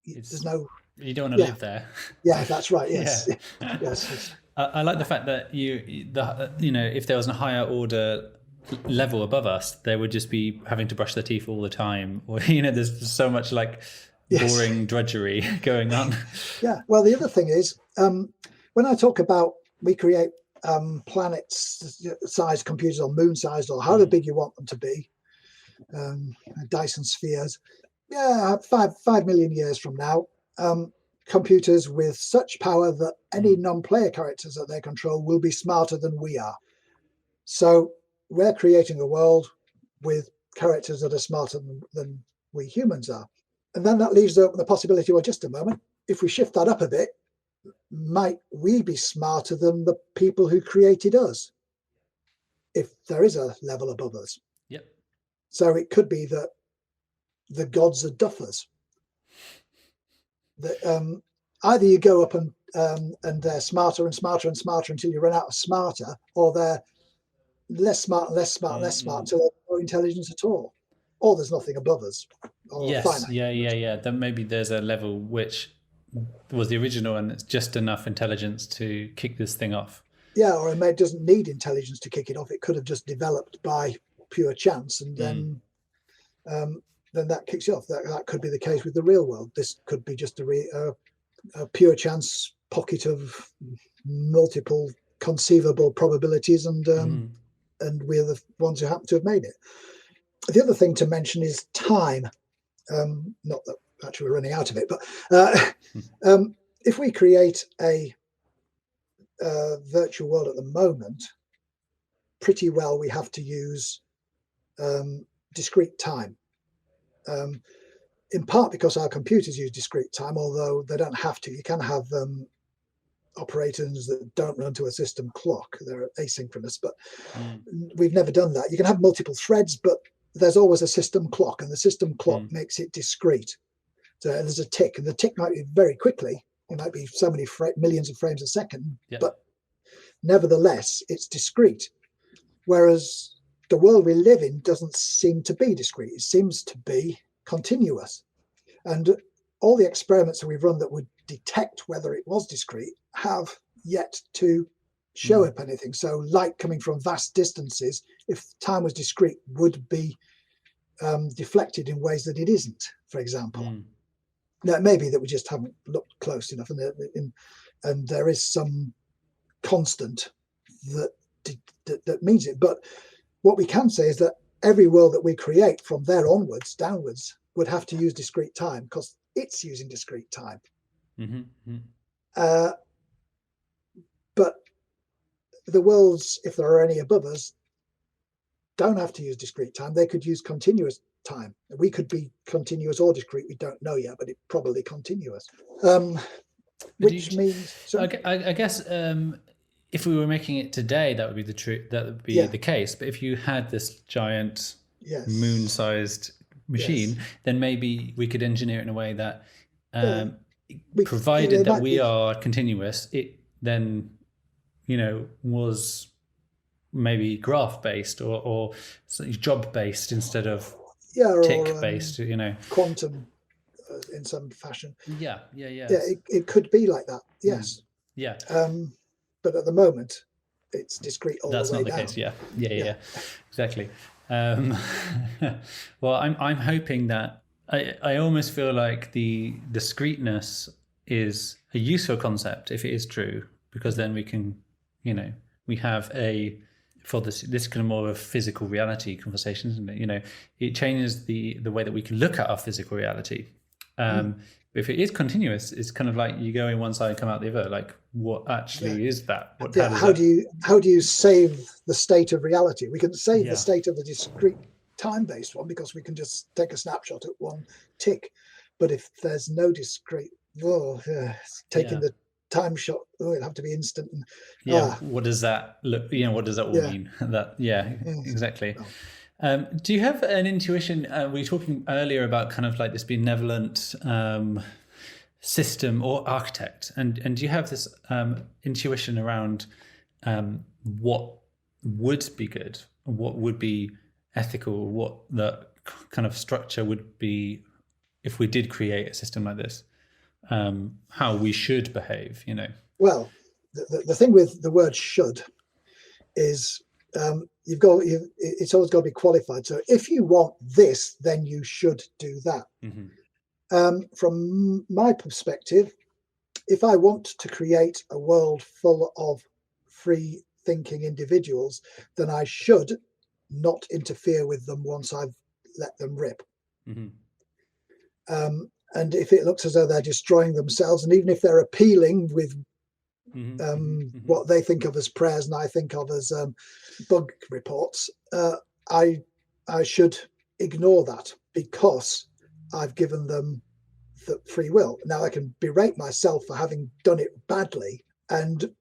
there's no. You don't want to live there. Yeah, that's right. Yes, yes. I like the fact that if there was a higher order level above us, they would just be having to brush their teeth all the time, or there's so much boring drudgery going on. Yeah. Well, the other thing is, when I talk about we create planet-sized computers or moon-sized or however big you want them to be, Dyson spheres. Yeah, 5 million years from now, computers with such power that any non-player characters that they control will be smarter than we are. So we're creating a world with characters that are smarter than we humans are. And then that leaves open the possibility, well, just a moment, if we shift that up a bit, might we be smarter than the people who created us, if there is a level above us? Yep. So it could be that the gods are duffers. That either you go up and they're smarter and smarter and smarter until you run out of smarter, or they're less smart and less smart and less smart until there's no intelligence at all, or there's nothing above us. Yes. Yeah. Then maybe there's a level which was the original and it's just enough intelligence to kick this thing off. Yeah, or it doesn't need intelligence to kick it off. It could have just developed by pure chance, and then that kicks you off. That could be the case with the real world. This could be just a pure chance pocket of multiple conceivable probabilities, and we're the ones who happen to have made it. The other thing to mention is time. Not that actually we're running out of it, but if we create a virtual world at the moment, pretty well we have to use discrete time. In part because our computers use discrete time, although they don't have to. You can have operators that don't run to a system clock. They're asynchronous, but we've never done that. You can have multiple threads, but there's always a system clock, and the system clock makes it discrete. So there's a tick, and the tick might be very quickly. It might be so many millions of frames a second, but nevertheless, it's discrete. Whereas the world we live in doesn't seem to be discrete. It seems to be continuous. And all the experiments that we've run that would detect whether it was discrete have yet to show up anything. So light coming from vast distances, if time was discrete, would be deflected in ways that it isn't, for example. Now, it may be that we just haven't looked close enough, and there is some constant that means it. But what we can say is that every world that we create from there onwards, downwards, would have to use discrete time because it's using discrete time. But the worlds, if there are any above us, don't have to use discrete time. They could use continuous time. We could be continuous or discrete. We don't know yet, but it's probably continuous. Which means, I guess, if we were making it today, that would be the truth. That would be the case. But if you had this giant moon-sized machine, then maybe we could engineer it in a way that, provided that we are continuous, it then, was maybe graph-based or job-based instead of tick-based. Quantum in some fashion. Yeah. It could be like that. Yes. Yeah. But at the moment, it's discrete all That's the way not the down. case. Yeah. Exactly. Well, I'm hoping that I almost feel like the discreteness is a useful concept if it is true, because then we can, we have for this kind of more of a physical reality conversation, isn't it? It changes the way that we can look at our physical reality. But if it is continuous, it's kind of like you go in one side and come out the other. Like, what actually is that? How do you save the state of reality? We can save the state of the discrete time-based one because we can just take a snapshot at one tick. But if there's no discrete, taking the time shot, it'd have to be instant. What does that look? What does that all mean? Exactly. Do you have an intuition? We were talking earlier about kind of like this benevolent system or architect, and do you have this intuition around what would be good, what would be ethical, what the kind of structure would be if we did create a system like this? How we should behave, Well, the thing with the word "should" is it's always got to be qualified. So if you want this, then you should do that. From my perspective, if I want to create a world full of free thinking individuals, then I should not interfere with them once I've let them rip. And if it looks as though they're destroying themselves, and even if they're appealing with what they think of as prayers and I think of as bug reports, I should ignore that because I've given them the free will. Now I can berate myself for having done it badly, and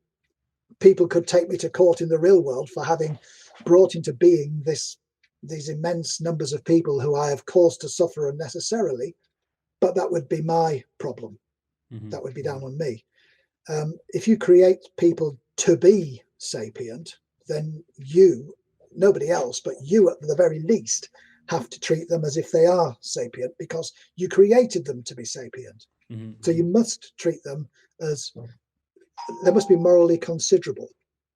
people could take me to court in the real world for having brought into being these immense numbers of people who I have caused to suffer unnecessarily. But that would be my problem. That would be down on me. If you create people to be sapient, then nobody else, but you at the very least, have to treat them as if they are sapient because you created them to be sapient. So you must treat them as, they must be morally considerable.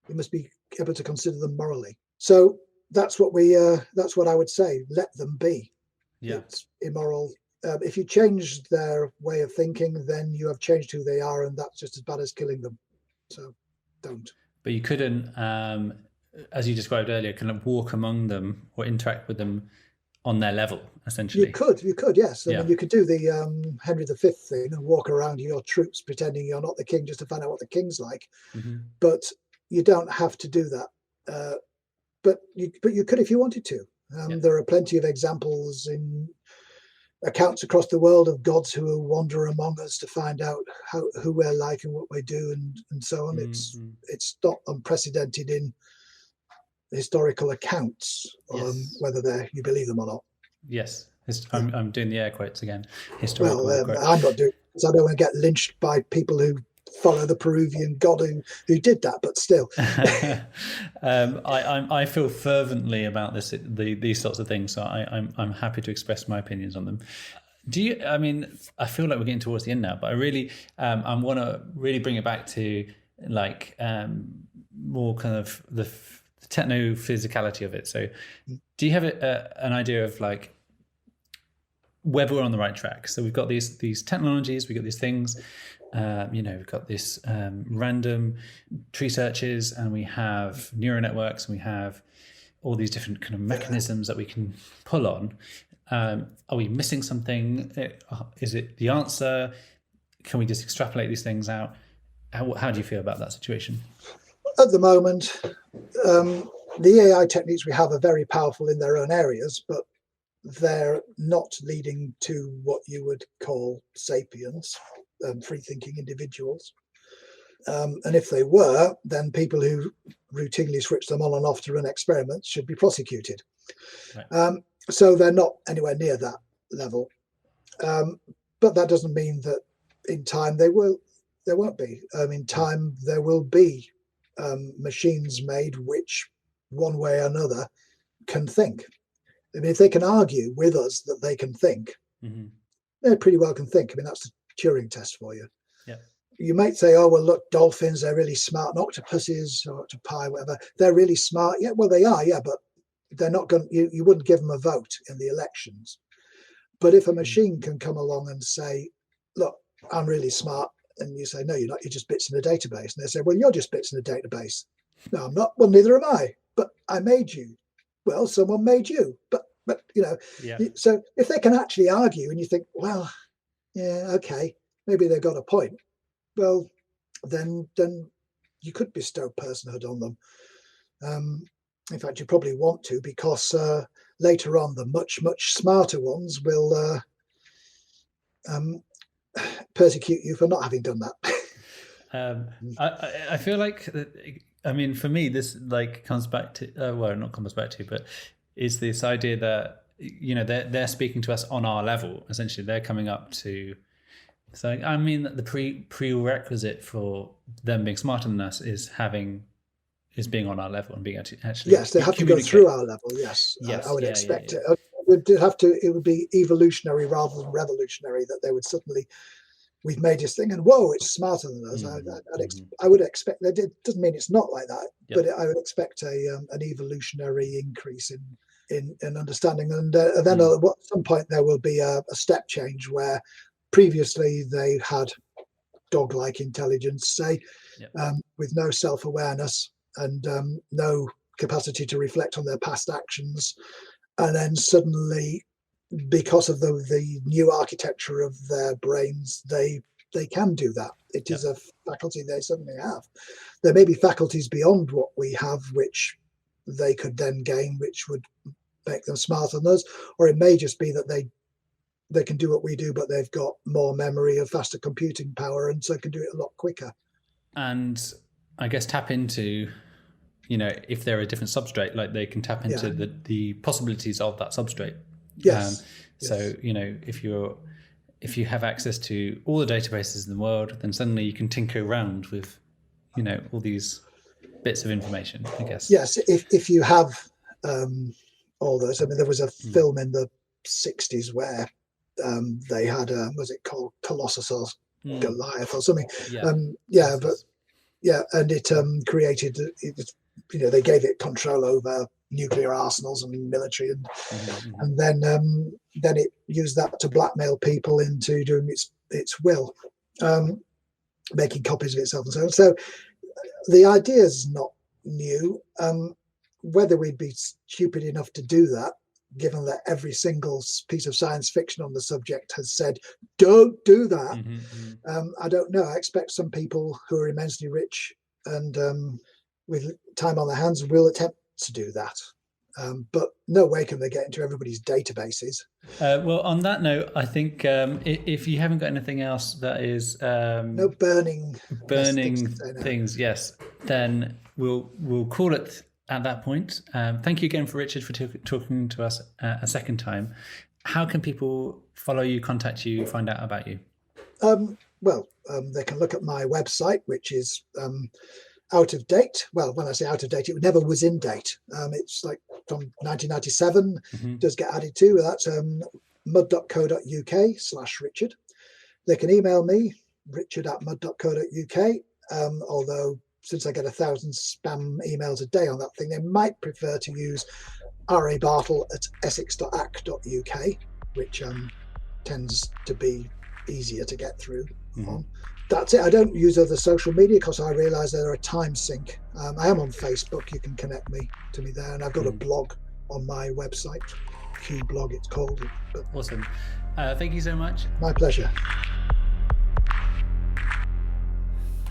You must be able to consider them morally. So that's what I would say. Let them be. It's immoral. If you change their way of thinking, then you have changed who they are, and that's just as bad as killing them. So don't. But you couldn't, as you described earlier, kind of walk among them or interact with them on their level, essentially. You could, yes. I mean, you could do the Henry V thing and walk around your troops pretending you're not the king just to find out what the king's like. But you don't have to do that. But you could if you wanted to. There are plenty of examples in accounts across the world of gods who wander among us to find out who we're like and what we do and so on. It's not unprecedented in historical accounts, whether you believe them or not. Yes, I'm doing the air quotes again. Historical. I'm not doing it because I don't want to get lynched by people who follow the Peruvian god who did that, but still. I feel fervently about these sorts of things, so I'm happy to express my opinions on them. I feel like we're getting towards the end now, but I really I want to really bring it back to like more kind of the techno physicality of it. So do you have an idea of like whether we're on the right track? So we've got these technologies, we've got these things, we've got this random tree searches, and we have neural networks, and we have all these different kind of mechanisms that we can pull on. Are we missing something? Is it the answer? Can we just extrapolate these things out? How do you feel about that situation? At the moment, the AI techniques we have are very powerful in their own areas, but they're not leading to what you would call sapiens, free-thinking individuals. And if they were, then people who routinely switch them on and off to run experiments should be prosecuted. Right. So they're not anywhere near that level. But that doesn't mean that in time there won't be. In time there will be machines made which, one way or another, can think. I mean, if they can argue with us that they can think, they pretty well can think. I mean, that's the Turing test for you. Yeah. You might say, oh, well, look, dolphins, they're really smart. And octopuses or octopi, whatever, they're really smart. Yeah, well, they are, yeah, but they're not going. You wouldn't give them a vote in the elections. But if a machine can come along and say, look, I'm really smart, and you say, no, you're not, you're just bits in a database. And they say, well, you're just bits in a database. No, I'm not. Well, neither am I. But I made you. Well, someone made you. But So if they can actually argue, and you think, well, yeah, okay, maybe they've got a point. Well, then you could bestow personhood on them. In fact, you probably want to, because later on, the much, much smarter ones will persecute you for not having done that. I feel like, I mean, for me, this like comes back to, well, not comes back to, but is this idea that, they're speaking to us on our level. Essentially, they're coming up to, so I mean, that the prerequisite for them being smarter than us is being on our level and being actually. Yes, they have to go through our level. Yes, I would expect it. It would be evolutionary rather than revolutionary, that they would suddenly, we've made this thing and whoa, it's smarter than us. I would expect that. It doesn't mean it's not like that, but I would expect an evolutionary increase in understanding, and then at some point there will be a step change where previously they had dog-like intelligence, say, with no self-awareness and no capacity to reflect on their past actions, and then suddenly, because of the new architecture of their brains, they can do that. It is a faculty they suddenly have. There may be faculties beyond what we have, which they could then gain, which would make them smarter than us, or it may just be that they can do what we do, but they've got more memory, a faster computing power, and so can do it a lot quicker. And I guess tap into, if they're a different substrate, like they can tap into the possibilities of that substrate. Yes. So, if you have access to all the databases in the world, then suddenly you can tinker around with, all these bits of information, I guess. Yes. If you have all those, I mean, there was a film in the 60s where they had, was it called Colossus or Goliath or something? And it created, they gave it control over nuclear arsenals and military, and then it used that to blackmail people into doing its will, making copies of itself and so on. So the idea is not new. Whether we'd be stupid enough to do that, given that every single piece of science fiction on the subject has said, don't do that. I don't know. I expect some people who are immensely rich and with time on their hands will attempt to do that. But no way can they get into everybody's databases. Well, on that note, I think if you haven't got anything else that is no burning things, yes, then we'll call it at that point. Thank you again for Richard for talking to us a second time. How can people follow you, contact you, find out about you? Well, they can look at my website, which is out of date. Well, when I say out of date, it never was in date. It's like from 1997, does get added to. That's mud.co.uk/Richard. They can email me, richard@mud.co.uk, although since I get 1,000 spam emails a day on that thing, they might prefer to use rabartle@essex.ac.uk, which tends to be easier to get through on. That's it. I don't use other social media because I realise they're a time sink. I am on Facebook. You can connect to me there, and I've got a blog on my website, Q blog it's called. But awesome. Thank you so much. My pleasure.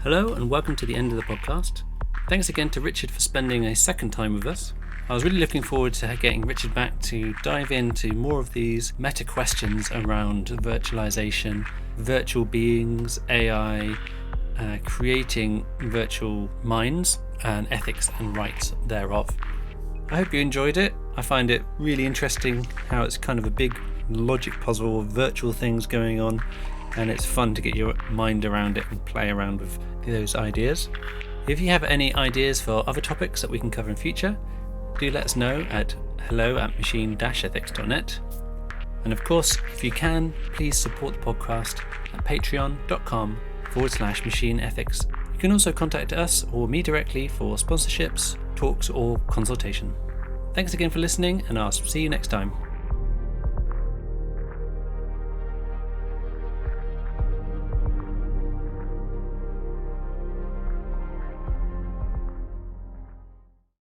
Hello and welcome to the end of the podcast. Thanks again to Richard for spending a second time with us. I was really looking forward to getting Richard back to dive into more of these meta questions around virtualization, virtual beings, AI, creating virtual minds, and ethics and rights thereof. I hope you enjoyed it. I find it really interesting how it's kind of a big logic puzzle of virtual things going on, and it's fun to get your mind around it and play around with those ideas. If you have any ideas for other topics that we can cover in future, do let us know at hello@machine-ethics.net. And of course, if you can, please support the podcast at patreon.com/machine ethics. You can also contact us or me directly for sponsorships, talks, or consultation. Thanks again for listening, and I'll see you next time.